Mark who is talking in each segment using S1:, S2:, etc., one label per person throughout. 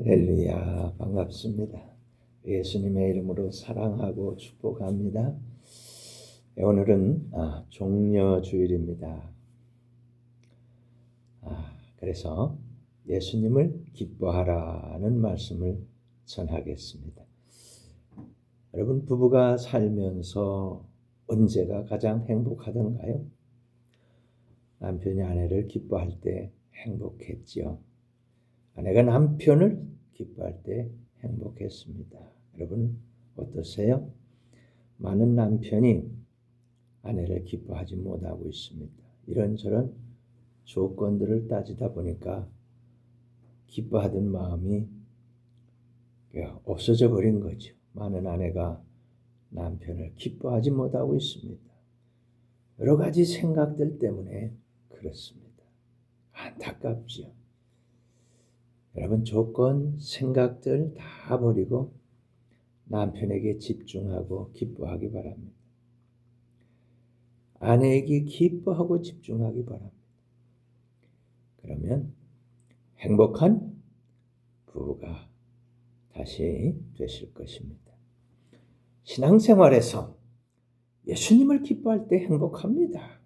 S1: 할렐루야, 반갑습니다. 예수님의 이름으로 사랑하고 축복합니다. 오늘은 종려주일입니다. 그래서 예수님을 기뻐하라는 말씀을 전하겠습니다. 여러분, 부부가 살면서 언제가 가장 행복하던가요? 남편이 아내를 기뻐할 때 행복했지요. 아내가 남편을 기뻐할 때 행복했습니다. 여러분 어떠세요? 많은 남편이 아내를 기뻐하지 못하고 있습니다. 이런저런 조건들을 따지다 보니까 기뻐하던 마음이 없어져 버린 거죠. 많은 아내가 남편을 기뻐하지 못하고 있습니다. 여러 가지 생각들 때문에 그렇습니다. 안타깝지요. 여러분, 조건, 생각들 다 버리고 남편에게 집중하고 기뻐하기 바랍니다. 아내에게 기뻐하고 집중하기 바랍니다. 그러면 행복한 부부가 다시 되실 것입니다. 신앙생활에서 예수님을 기뻐할 때 행복합니다.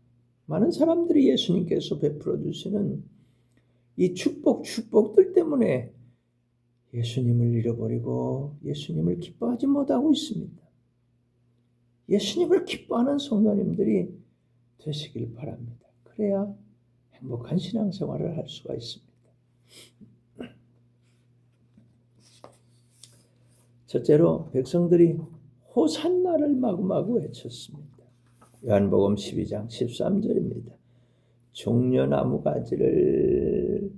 S1: 많은 사람들이 예수님께서 베풀어 주시는 이 축복들 때문에 예수님을 잃어버리고 예수님을 기뻐하지 못하고 있습니다. 예수님을 기뻐하는 성도님들이 되시길 바랍니다. 그래야 행복한 신앙생활을 할 수가 있습니다. 첫째로 백성들이 호산나를 마구마구 외쳤습니다. 요한복음 12장 13절입니다. 종려나무 가지를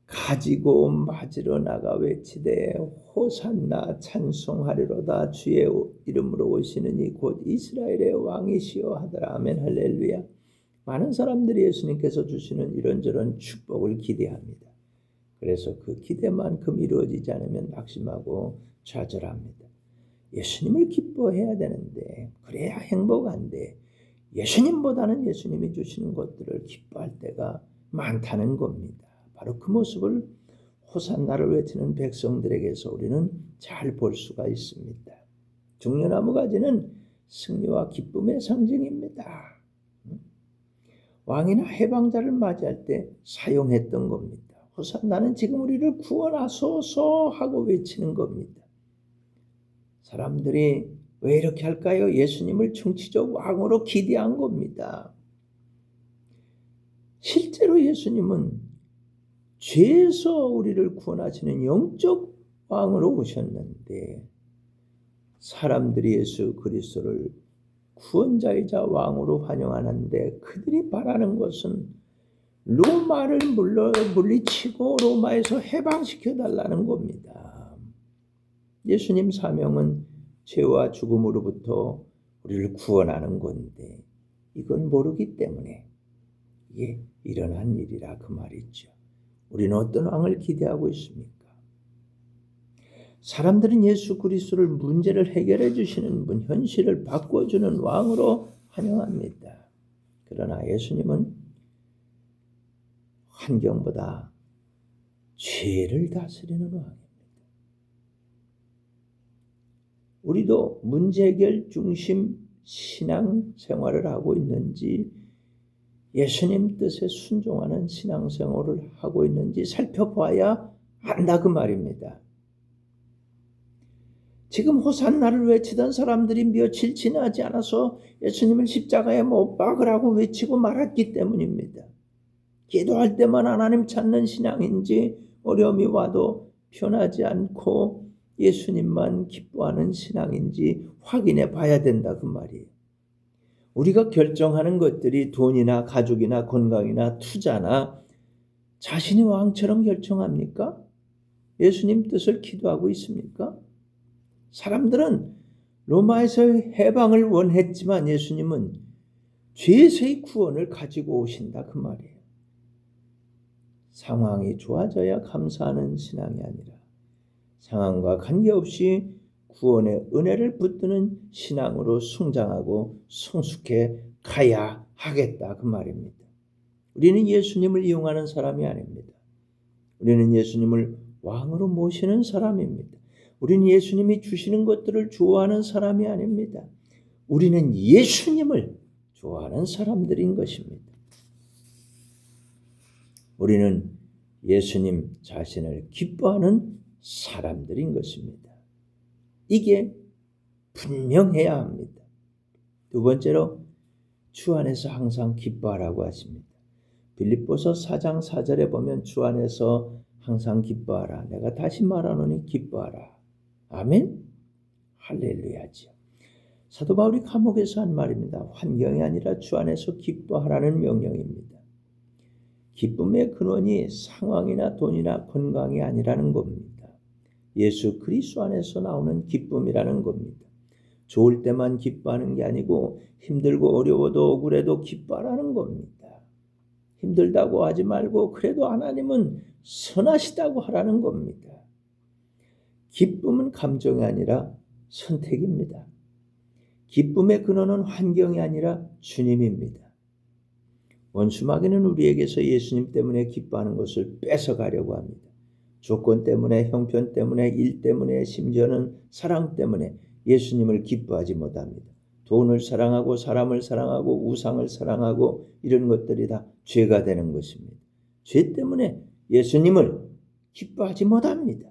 S1: 가지고 맞으러 나가 외치되 호산나 찬송하리로다. 주의 이름으로 오시는 이 곧 이스라엘의 왕이시여 하더라. 아멘. 할렐루야. 많은 사람들이 예수님께서 주시는 이런저런 축복을 기대합니다. 그래서 그 기대만큼 이루어지지 않으면 낙심하고 좌절합니다. 예수님을 기뻐해야 되는데, 그래야 행복한데 예수님보다는 예수님이 주시는 것들을 기뻐할 때가 많다는 겁니다. 바로 그 모습을 호산나를 외치는 백성들에게서 우리는 잘 볼 수가 있습니다. 종려나무 가지는 승리와 기쁨의 상징입니다. 왕이나 해방자를 맞이할 때 사용했던 겁니다. 호산나는 지금 우리를 구원하소서 하고 외치는 겁니다. 사람들이 왜 이렇게 할까요? 예수님을 정치적 왕으로 기대한 겁니다. 실제로 예수님은 죄에서 우리를 구원하시는 영적 왕으로 오셨는데, 사람들이 예수 그리스도를 구원자이자 왕으로 환영하는데 그들이 바라는 것은 로마를 물리치고 로마에서 해방시켜달라는 겁니다. 예수님 사명은 죄와 죽음으로부터 우리를 구원하는 건데 이건 모르기 때문에 이게 일어난 일이라 그 말이죠. 우리는 어떤 왕을 기대하고 있습니까? 사람들은 예수 그리스도를 문제를 해결해 주시는 분, 현실을 바꿔주는 왕으로 환영합니다. 그러나 예수님은 환경보다 죄를 다스리는 왕입니다. 우리도 문제 해결 중심 신앙생활을 하고 있는지, 예수님 뜻에 순종하는 신앙생활을 하고 있는지 살펴봐야 안다 그 말입니다. 지금 호산나를 외치던 사람들이 며칠 지나지 않아서 예수님을 십자가에 못 박으라고 외치고 말았기 때문입니다. 기도할 때만 하나님 찾는 신앙인지, 어려움이 와도 변하지 않고 예수님만 기뻐하는 신앙인지 확인해 봐야 된다 그 말이에요. 우리가 결정하는 것들이 돈이나 가족이나 건강이나 투자나 자신이 왕처럼 결정합니까? 예수님 뜻을 기도하고 있습니까? 사람들은 로마에서의 해방을 원했지만 예수님은 죄에서의 구원을 가지고 오신다 그 말이에요. 상황이 좋아져야 감사하는 신앙이 아니라 상황과 관계없이 구원의 은혜를 붙드는 신앙으로 성장하고 성숙해 가야 하겠다 그 말입니다. 우리는 예수님을 이용하는 사람이 아닙니다. 우리는 예수님을 왕으로 모시는 사람입니다. 우리는 예수님이 주시는 것들을 좋아하는 사람이 아닙니다. 우리는 예수님을 좋아하는 사람들인 것입니다. 우리는 예수님 자신을 기뻐하는 사람들인 것입니다. 이게 분명해야 합니다. 두 번째로 주 안에서 항상 기뻐하라고 하십니다. 빌립보서 4장 4절에 보면 주 안에서 항상 기뻐하라. 내가 다시 말하노니 기뻐하라. 아멘. 할렐루야죠. 사도 바울이 감옥에서 한 말입니다. 환경이 아니라 주 안에서 기뻐하라는 명령입니다. 기쁨의 근원이 상황이나 돈이나 건강이 아니라는 겁니다. 예수 그리스도 안에서 나오는 기쁨이라는 겁니다. 좋을 때만 기뻐하는 게 아니고 힘들고 어려워도 억울해도 기뻐하라는 겁니다. 힘들다고 하지 말고 그래도 하나님은 선하시다고 하라는 겁니다. 기쁨은 감정이 아니라 선택입니다. 기쁨의 근원은 환경이 아니라 주님입니다. 원수 마귀는 우리에게서 예수님 때문에 기뻐하는 것을 뺏어가려고 합니다. 조건 때문에, 형편 때문에, 일 때문에, 심지어는 사랑 때문에 예수님을 기뻐하지 못합니다. 돈을 사랑하고 사람을 사랑하고 우상을 사랑하고 이런 것들이 다 죄가 되는 것입니다. 죄 때문에 예수님을 기뻐하지 못합니다.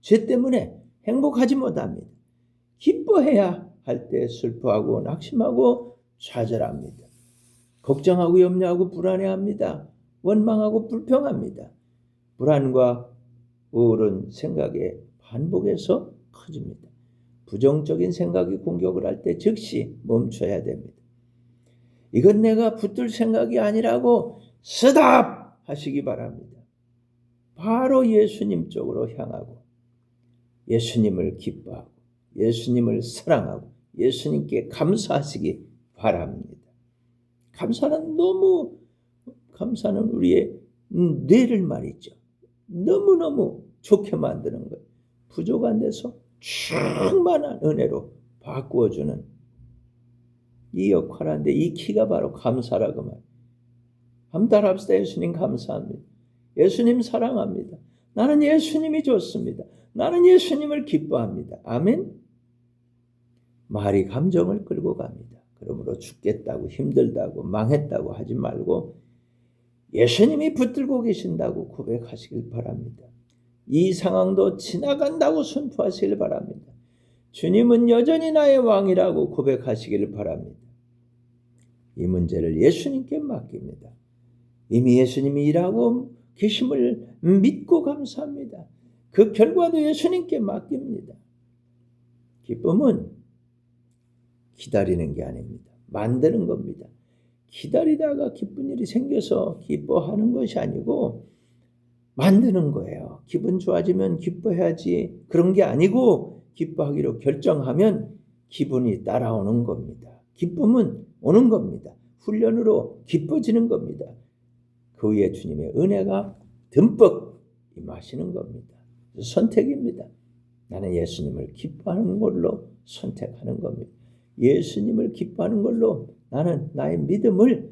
S1: 죄 때문에 행복하지 못합니다. 기뻐해야 할 때 슬퍼하고 낙심하고 좌절합니다. 걱정하고 염려하고 불안해합니다. 원망하고 불평합니다. 불안과 우울은 생각의 반복에서 커집니다. 부정적인 생각이 공격을 할 때 즉시 멈춰야 됩니다. 이건 내가 붙들 생각이 아니라고 스탑 하시기 바랍니다. 바로 예수님 쪽으로 향하고 예수님을 기뻐하고 예수님을 사랑하고 예수님께 감사하시기 바랍니다. 감사는 우리의 뇌를 말이죠. 너무너무 좋게 만드는 거예요. 부족한 데서 충만한 은혜로 바꾸어주는 이 역할인데 이 키가 바로 감사라고 말이에요. 한번 따라합시다. 예수님 감사합니다. 예수님 사랑합니다. 나는 예수님이 좋습니다. 나는 예수님을 기뻐합니다. 아멘. 말이 감정을 끌고 갑니다. 그러므로 죽겠다고 힘들다고 망했다고 하지 말고 예수님이 붙들고 계신다고 고백하시길 바랍니다. 이 상황도 지나간다고 선포하시길 바랍니다. 주님은 여전히 나의 왕이라고 고백하시길 바랍니다. 이 문제를 예수님께 맡깁니다. 이미 예수님이 일하고 계심을 믿고 감사합니다. 그 결과도 예수님께 맡깁니다. 기쁨은 기다리는 게 아닙니다. 만드는 겁니다. 기다리다가 기쁜 일이 생겨서 기뻐하는 것이 아니고 만드는 거예요. 기분 좋아지면 기뻐해야지 그런 게 아니고 기뻐하기로 결정하면 기분이 따라오는 겁니다. 기쁨은 오는 겁니다. 훈련으로 기뻐지는 겁니다. 그 위에 주님의 은혜가 듬뿍 임하시는 겁니다. 선택입니다. 나는 예수님을 기뻐하는 걸로 선택하는 겁니다. 예수님을 기뻐하는 걸로 나는 나의 믿음을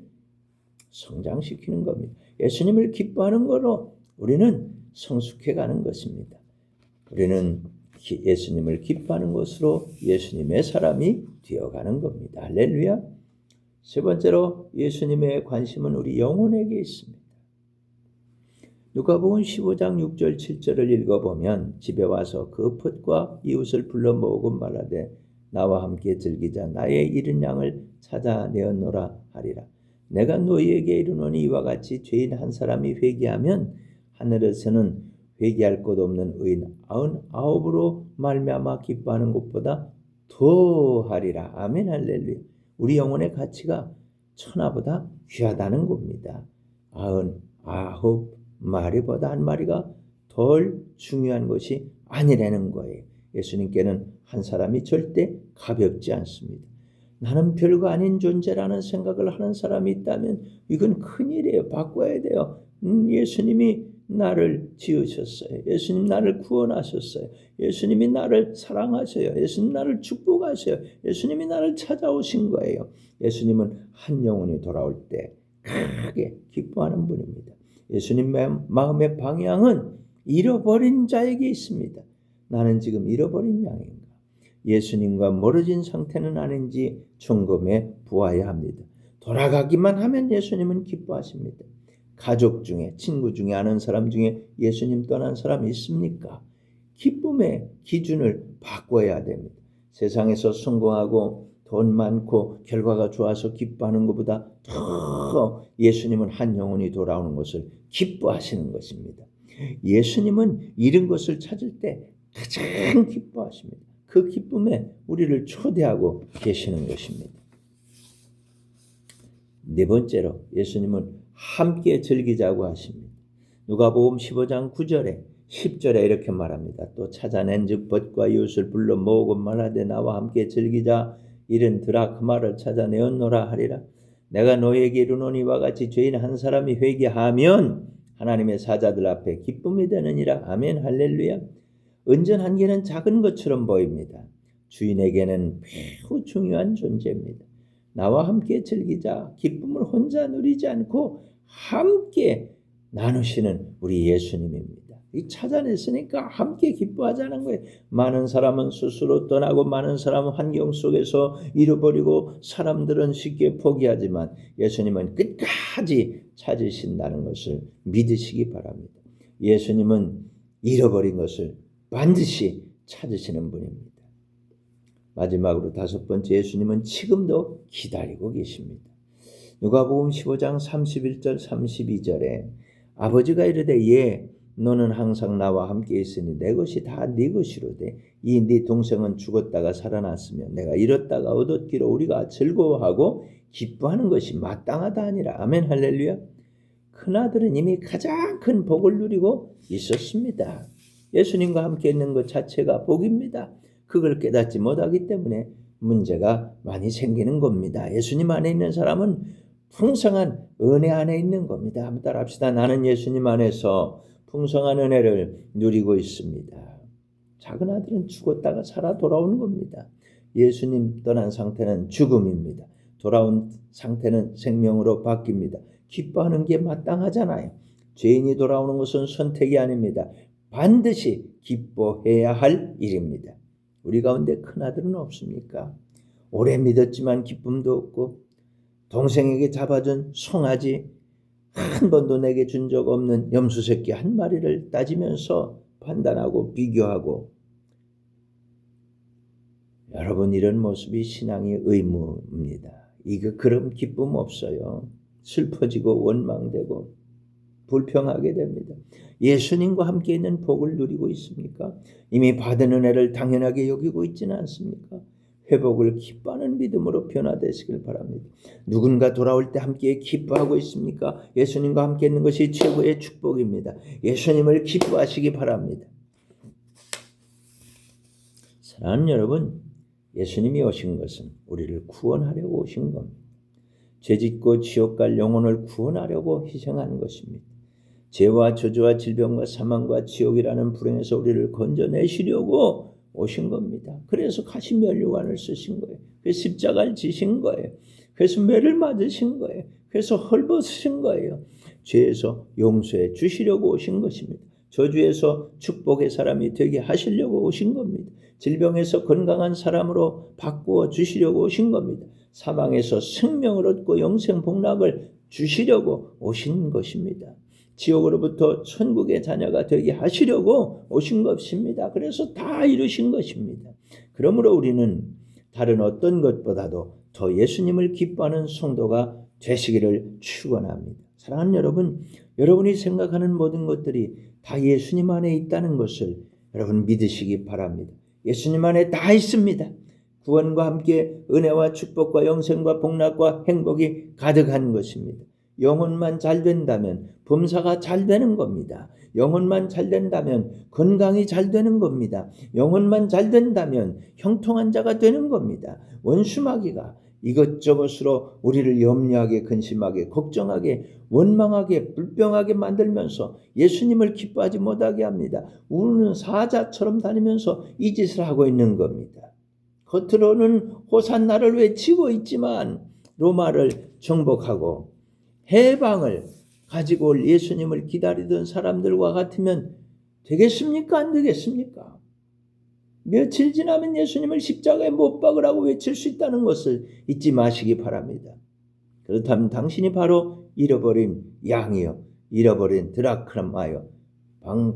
S1: 성장시키는 겁니다. 예수님을 기뻐하는 걸로 우리는 성숙해가는 것입니다. 우리는 예수님을 기뻐하는 것으로 예수님의 사람이 되어가는 겁니다. 할렐루야. 세 번째로 예수님의 관심은 우리 영혼에게 있습니다. 누가복음 15장 6절 7절을 읽어보면 집에 와서 그 폿과 이웃을 불러 모으고 말하되 나와 함께 즐기자. 나의 잃은 양을 찾아내었노라 하리라. 내가 너희에게 이르노니 이와 같이 죄인 한 사람이 회개하면 하늘에서는 회개할 것 없는 의인 99으로 말미암아 기뻐하는 것보다 더하리라. 아멘 할렐루야. 우리 영혼의 가치가 천하보다 귀하다는 겁니다. 99 마리보다 한 마리가 덜 중요한 것이 아니라는 거예요. 예수님께는 한 사람이 절대 가볍지 않습니다. 나는 별거 아닌 존재라는 생각을 하는 사람이 있다면 이건 큰일이에요. 바꿔야 돼요. 예수님이 나를 지으셨어요. 예수님 나를 구원하셨어요. 예수님이 나를 사랑하셔요. 예수님 나를 축복하셔요. 예수님이 나를 찾아오신 거예요. 예수님은 한 영혼이 돌아올 때 크게 기뻐하는 분입니다. 예수님 마음의 방향은 잃어버린 자에게 있습니다. 나는 지금 잃어버린 양인가? 예수님과 멀어진 상태는 아닌지 점검해 보아야 합니다. 돌아가기만 하면 예수님은 기뻐하십니다. 가족 중에, 친구 중에, 아는 사람 중에 예수님 떠난 사람이 있습니까? 기쁨의 기준을 바꿔야 됩니다. 세상에서 성공하고 돈 많고 결과가 좋아서 기뻐하는 것보다 더 예수님은 한 영혼이 돌아오는 것을 기뻐하시는 것입니다. 예수님은 잃은 것을 찾을 때 가장 기뻐하십니다. 그 기쁨에 우리를 초대하고 계시는 것입니다. 네 번째로 예수님은 함께 즐기자고 하십니다. 누가복음 15장 9절에 10절에 이렇게 말합니다. 또 찾아낸즉 벗과 이웃을 불러 모으고 말하되 나와 함께 즐기자. 이른 드라크마를 찾아내었노라 하리라. 내가 너에게 이르노니 이와 같이 죄인 한 사람이 회개하면 하나님의 사자들 앞에 기쁨이 되느니라. 아멘 할렐루야. 은전 한 개는 작은 것처럼 보입니다. 주인에게는 매우 중요한 존재입니다. 나와 함께 즐기자. 기쁨을 혼자 누리지 않고 함께 나누시는 우리 예수님입니다. 이 찾아냈으니까 함께 기뻐하자는 거예요. 많은 사람은 스스로 떠나고 많은 사람은 환경 속에서 잃어버리고 사람들은 쉽게 포기하지만 예수님은 끝까지 찾으신다는 것을 믿으시기 바랍니다. 예수님은 잃어버린 것을 반드시 찾으시는 분입니다. 마지막으로 다섯 번째, 예수님은 지금도 기다리고 계십니다. 누가복음 15장 31절 32절에 아버지가 이르되 예 너는 항상 나와 함께 있으니 내 것이 다 네 것이로되 이 네 동생은 죽었다가 살아났으며 내가 잃었다가 얻었기로 우리가 즐거워하고 기뻐하는 것이 마땅하다 하니라. 아멘 할렐루야. 큰아들은 이미 가장 큰 복을 누리고 있었습니다. 예수님과 함께 있는 것 자체가 복입니다. 그걸 깨닫지 못하기 때문에 문제가 많이 생기는 겁니다. 예수님 안에 있는 사람은 풍성한 은혜 안에 있는 겁니다. 한번 따라합시다. 나는 예수님 안에서 풍성한 은혜를 누리고 있습니다. 작은 아들은 죽었다가 살아 돌아오는 겁니다. 예수님 떠난 상태는 죽음입니다. 돌아온 상태는 생명으로 바뀝니다. 기뻐하는 게 마땅하잖아요. 죄인이 돌아오는 것은 선택이 아닙니다. 반드시 기뻐해야 할 일입니다. 우리 가운데 큰아들은 없습니까? 오래 믿었지만 기쁨도 없고 동생에게 잡아준 송아지 한 번도 내게 준 적 없는 염소새끼 한 마리를 따지면서 판단하고 비교하고 여러분 이런 모습이 신앙의 의무입니다. 이거 그럼 기쁨 없어요. 슬퍼지고 원망되고 불평하게 됩니다. 예수님과 함께 있는 복을 누리고 있습니까? 이미 받은 은혜를 당연하게 여기고 있지는 않습니까? 회복을 기뻐하는 믿음으로 변화되시길 바랍니다. 누군가 돌아올 때 함께 기뻐하고 있습니까? 예수님과 함께 있는 것이 최고의 축복입니다. 예수님을 기뻐하시기 바랍니다. 사랑하는 여러분, 예수님이 오신 것은 우리를 구원하려고 오신 겁니다. 죄짓고 지옥 갈 영혼을 구원하려고 희생한 것입니다. 죄와 저주와 질병과 사망과 지옥이라는 불행에서 우리를 건져내시려고 오신 겁니다. 그래서 가시면류관을 쓰신 거예요. 그래서 십자가를 지신 거예요. 그래서 매를 맞으신 거예요. 그래서 헐벗으신 거예요. 죄에서 용서해 주시려고 오신 것입니다. 저주에서 축복의 사람이 되게 하시려고 오신 겁니다. 질병에서 건강한 사람으로 바꾸어 주시려고 오신 겁니다. 사망에서 생명을 얻고 영생 복락을 주시려고 오신 것입니다. 지옥으로부터 천국의 자녀가 되게 하시려고 오신 것입니다. 그래서 다 이루신 것입니다. 그러므로 우리는 다른 어떤 것보다도 더 예수님을 기뻐하는 성도가 되시기를 축원합니다. 사랑하는 여러분, 여러분이 생각하는 모든 것들이 다 예수님 안에 있다는 것을 여러분 믿으시기 바랍니다. 예수님 안에 다 있습니다. 구원과 함께 은혜와 축복과 영생과 복락과 행복이 가득한 것입니다. 영혼만 잘 된다면 범사가 잘 되는 겁니다. 영혼만 잘 된다면 건강이 잘 되는 겁니다. 영혼만 잘 된다면 형통한 자가 되는 겁니다. 원수마귀가 이것저것으로 우리를 염려하게 근심하게 걱정하게 원망하게 불평하게 만들면서 예수님을 기뻐하지 못하게 합니다. 우리는 사자처럼 다니면서 이 짓을 하고 있는 겁니다. 겉으로는 호산나를 외치고 있지만 로마를 정복하고 해방을 가지고 올 예수님을 기다리던 사람들과 같으면 되겠습니까? 안 되겠습니까? 며칠 지나면 예수님을 십자가에 못 박으라고 외칠 수 있다는 것을 잊지 마시기 바랍니다. 그렇다면 당신이 바로 잃어버린 양이요, 잃어버린 드라크마요,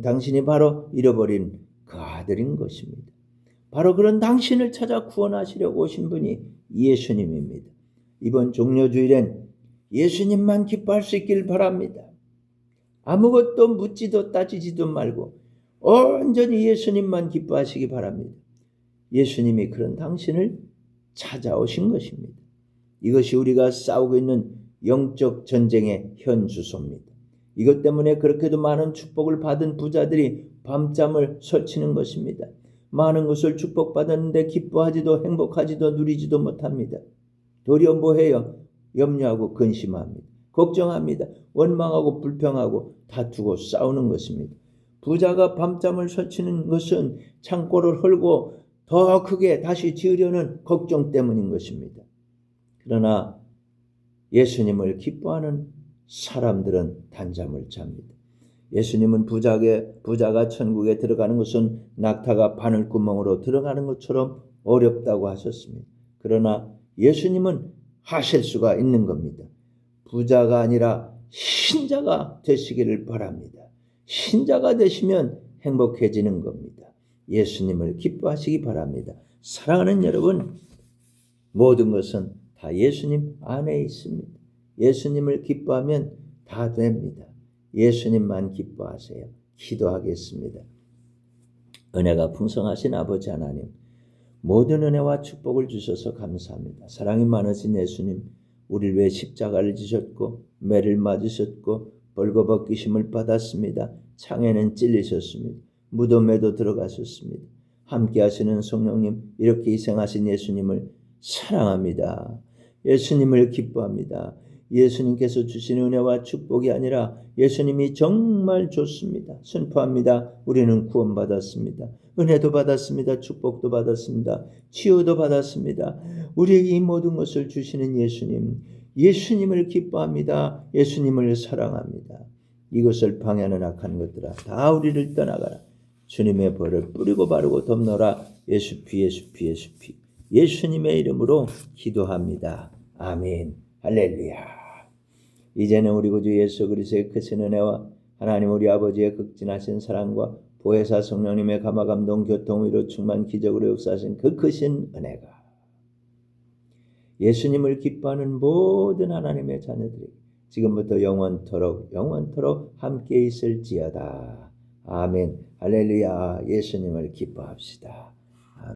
S1: 당신이 바로 잃어버린 그 아들인 것입니다. 바로 그런 당신을 찾아 구원하시려고 오신 분이 예수님입니다. 이번 종려주일엔 예수님만 기뻐할 수 있길 바랍니다. 아무것도 묻지도 따지지도 말고 온전히 예수님만 기뻐하시기 바랍니다. 예수님이 그런 당신을 찾아오신 것입니다. 이것이 우리가 싸우고 있는 영적 전쟁의 현주소입니다. 이것 때문에 그렇게도 많은 축복을 받은 부자들이 밤잠을 설치는 것입니다. 많은 것을 축복받았는데 기뻐하지도 행복하지도 누리지도 못합니다. 도리어 뭐해요? 염려하고 근심합니다. 걱정합니다. 원망하고 불평하고 다투고 싸우는 것입니다. 부자가 밤잠을 설치는 것은 창고를 헐고 더 크게 다시 지으려는 걱정 때문인 것입니다. 그러나 예수님을 기뻐하는 사람들은 단잠을 잡니다. 예수님은 부자가 천국에 들어가는 것은 낙타가 바늘구멍으로 들어가는 것처럼 어렵다고 하셨습니다. 그러나 예수님은 하실 수가 있는 겁니다. 부자가 아니라 신자가 되시기를 바랍니다. 신자가 되시면 행복해지는 겁니다. 예수님을 기뻐하시기 바랍니다. 사랑하는 여러분, 모든 것은 다 예수님 안에 있습니다. 예수님을 기뻐하면 다 됩니다. 예수님만 기뻐하세요. 기도하겠습니다. 은혜가 풍성하신 아버지 하나님, 모든 은혜와 축복을 주셔서 감사합니다. 사랑이 많으신 예수님, 우리를 위해 십자가를 지셨고 매를 맞으셨고 벌거벗기심을 받았습니다. 창에는 찔리셨습니다. 무덤에도 들어가셨습니다. 함께 하시는 성령님, 이렇게 희생하신 예수님을 사랑합니다. 예수님을 기뻐합니다. 예수님께서 주신 은혜와 축복이 아니라 예수님이 정말 좋습니다. 선포합니다. 우리는 구원받았습니다. 은혜도 받았습니다. 축복도 받았습니다. 치유도 받았습니다. 우리에게 이 모든 것을 주시는 예수님, 예수님을 기뻐합니다. 예수님을 사랑합니다. 이것을 방해하는 악한 것들아 다 우리를 떠나가라. 주님의 벌을 뿌리고 바르고 덮노라. 예수피 예수피 예수피 예수님의 이름으로 기도합니다. 아멘. 할렐루야. 이제는 우리 구주 예수 그리스도의 크신 은혜와 하나님 우리 아버지의 극진하신 사랑과 보혜사 성령님의 감화감동 교통위로 충만 기적으로 역사하신 그 크신 은혜가 예수님을 기뻐하는 모든 하나님의 자녀들이 지금부터 영원토록 함께 있을지어다. 아멘. 할렐루야. 예수님을 기뻐합시다.